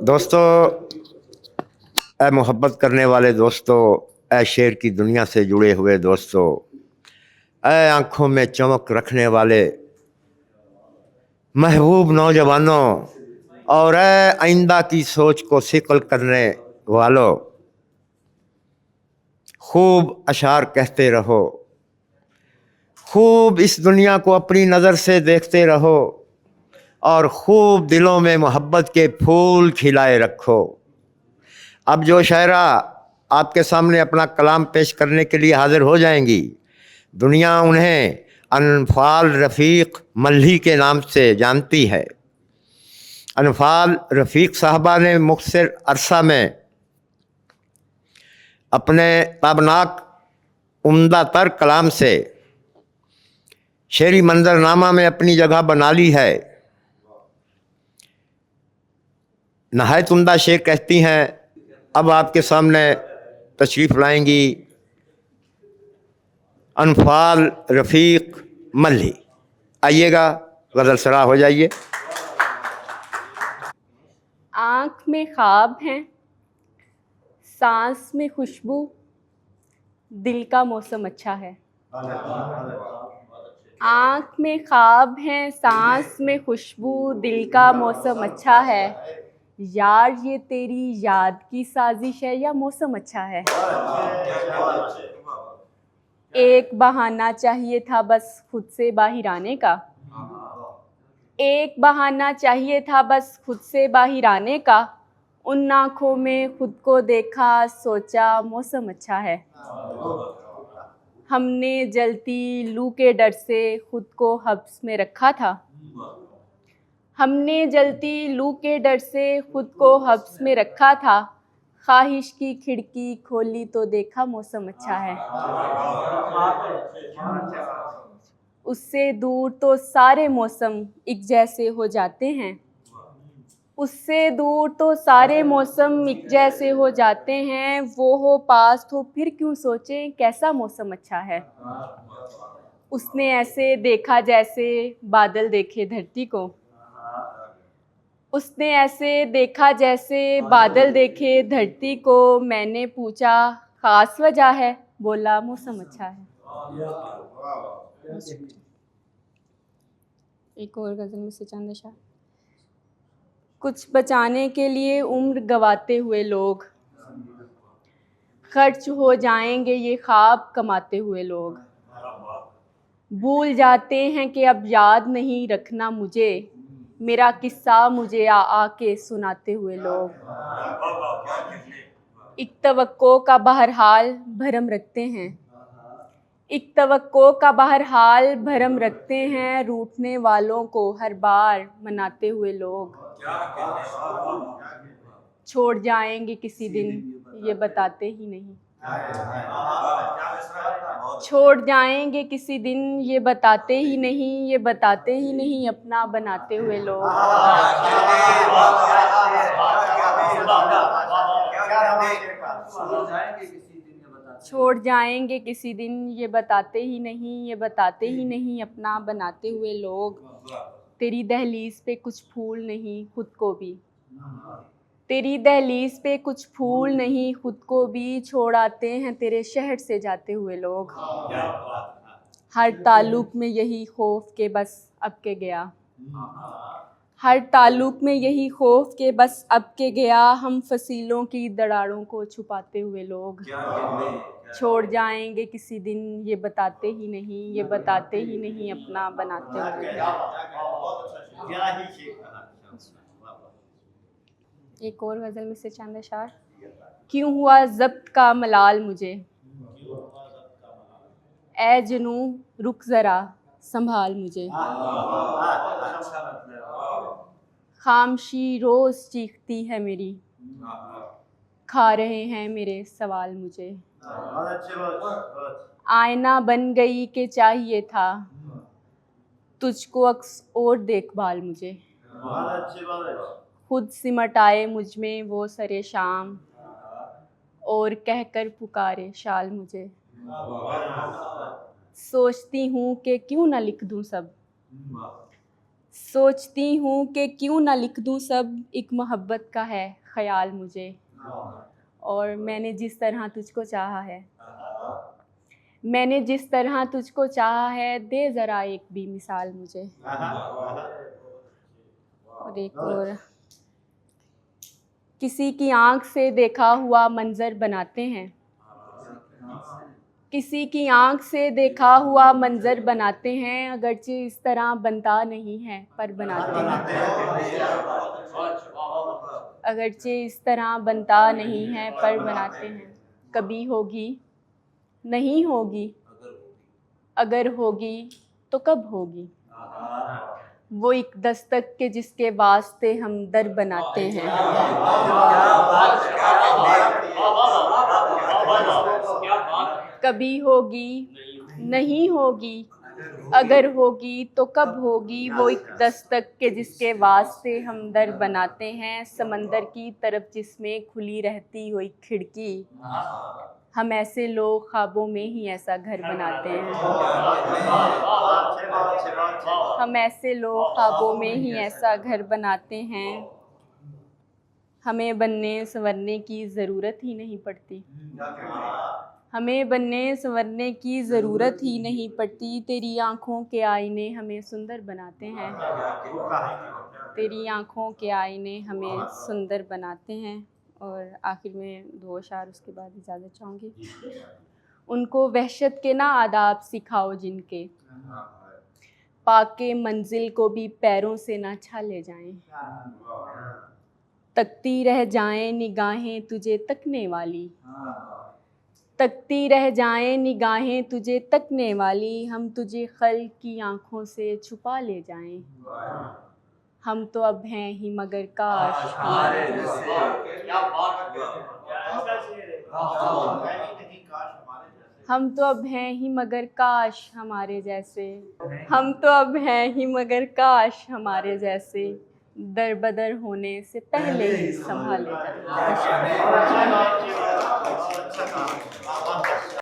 दोस्तों, ए मोहब्बत करने वाले दोस्तों, ए शेर की दुनिया से जुड़े हुए दोस्तों, ए आंखों में चमक रखने वाले महबूब नौजवानों और ए आइंदा की सोच को सिकल करने वालों, खूब अशार कहते रहो, खूब इस दुनिया को अपनी नज़र से देखते रहो और खूब दिलों में मोहब्बत के फूल खिलाए रखो। अब जो शायरा आपके सामने अपना कलाम पेश करने के लिए हाजिर हो जाएंगी, दुनिया उन्हें अनफाल रफ़ीक मल्ही के नाम से जानती है। अनफाल रफ़ीक साहबा ने मुख्तसर अरसा में अपने ताबनाक उम्दा तर कलाम से शेरी मंजरनामा में अपनी जगह बना ली है। नहायत उम्दा शेर कहती हैं। अब आपके सामने तशरीफ़ लाएंगी अनफाल रफ़ीक मल्ही। आइएगा, गज़ल सरा हो जाइए। आँख में ख्वाब हैं, सांस में खुशबू, दिल का मौसम अच्छा है। आँख में ख्वाब हैं, सांस में खुशबू, दिल का मौसम अच्छा है। यार ये तेरी याद की साजिश है या मौसम अच्छा है? एक बहाना चाहिए था बस खुद से बाहर आने का। एक बहाना चाहिए था बस खुद से बाहर आने का। उन आँखों में खुद को देखा, सोचा मौसम अच्छा है। हमने जलती लू के डर से खुद को हब्स में रखा था। हमने जलती लू के डर से खुद को हब्स में रखा था। ख्वाहिश की खिड़की खोली तो देखा मौसम अच्छा है। उससे दूर तो सारे मौसम एक जैसे हो जाते हैं। उससे दूर तो सारे मौसम एक जैसे हो जाते हैं। वो हो पास तो फिर क्यों सोचें कैसा मौसम अच्छा है। उसने ऐसे देखा जैसे बादल देखे धरती को। उसने ऐसे देखा जैसे बादल देखे धरती को। मैंने पूछा खास वजह है, बोला मौसम अच्छा है। एक और गज़ल में से चंद अशआर। कुछ बचाने के लिए उम्र गवाते हुए लोग, खर्च हो जाएंगे ये ख्वाब कमाते हुए लोग। भूल जाते हैं कि अब याद नहीं रखना मुझे, मेरा किस्सा मुझे आके सुनाते हुए लोग। एक तवक्को का बहरहाल भरम रखते हैं। एक तवक्को का बहरहाल भरम रखते हैं। रूठने वालों को हर बार मनाते हुए लोग। छोड़ जाएंगे किसी दिन ये बताते ही नहीं। छोड़ जाएंगे किसी दिन ये बताते ही नहीं। ये बताते ही नहीं अपना बनाते हुए लोग। छोड़ जाएंगे किसी दिन ये बताते ही नहीं। ये बताते ही नहीं अपना बनाते हुए लोग। तेरी दहलीज पे कुछ फूल नहीं खुद को भी। तेरी दहलीज पे कुछ फूल नहीं खुद को भी। छोड़ आते हैं तेरे शहर से जाते हुए लोग। हर ताल्लुक में यही खौफ के बस अब के गया। हर ताल्लुक में यही खौफ के बस अब के गया। हम फसीलों की दरारों को छुपाते हुए लोग। छोड़ जाएंगे किसी दिन ये बताते ही नहीं। ये बताते ही नहीं अपना बनाते हुए। एक और गज़ल में से चंद अशआर। क्यों हुआ ज़ब्त का मलाल मुझे, ए जनू रुक ज़रा संभाल मुझे। खामशी रोज़ चीखती है मेरी, खा रहे हैं मेरे सवाल मुझे। आईना बन गई कि चाहिए था तुझको अक्स और देखभाल मुझे। खुद सिमट आए मुझ में वो सरे शाम और कहकर पुकारे शाल मुझे। सोचती हूँ कि क्यों ना लिख दूँ सब, सोचती हूँ कि क्यों ना लिख दूँ सब, एक मोहब्बत का है ख्याल मुझे, और मैंने जिस तरह तुझको चाहा है, मैंने जिस तरह तुझको चाहा है, दे ज़रा एक भी मिसाल मुझे। और एक और, किसी की आँख से देखा हुआ मंज़र बनाते हैं, किसी की आँख से देखा हुआ मंज़र बनाते हैं, अगरचे इस तरह बनता नहीं है पर बनाते हैं, अगरचे इस तरह बनता नहीं है पर बनाते हैं। कभी होगी, नहीं होगी, अगर होगी तो कब होगी, वो एक दस्तक के जिसके वास्ते हम दर बनाते हैं। कभी होगी, नहीं होगी, अगर होगी तो कब होगी, वो एक दस्तक के जिसके वास्ते हम दर बनाते हैं। समंदर की तरफ जिसमें खुली रहती हुई खिड़की, हम ऐसे लोग ख्वाबों में ही ऐसा घर बनाते हैं। हम ऐसे लोग ख्वाबों में ही ऐसा घर बनाते हैं। हमें बनने संवरने की ज़रूरत ही नहीं पड़ती, हमें बनने संवरने की ज़रूरत ही नहीं पड़ती। तेरी आँखों के आईने हमें सुंदर बनाते हैं, तेरी आँखों के आईने हमें सुंदर बनाते हैं। और आखिर में 2 अशार उसके बाद इजाज़त चाहूँगी। उनको वहशत के ना आदाब सिखाओ जिनके, पाके मंजिल को भी पैरों से ना छा ले जाएं, तकती रह जाएं निगाहें तुझे तकने वाली, तकती रह जाएं निगाहें तुझे तकने वाली, हम तुझे खल्क़ की आँखों से छुपा ले जाएं। हम तो अब हैं ही मगर काश हमारे जैसे, हम तो अब हैं ही मगर काश हमारे जैसे, हम तो अब हैं ही मगर काश हमारे जैसे, दर बदर होने से पहले ही संभाले जाएं।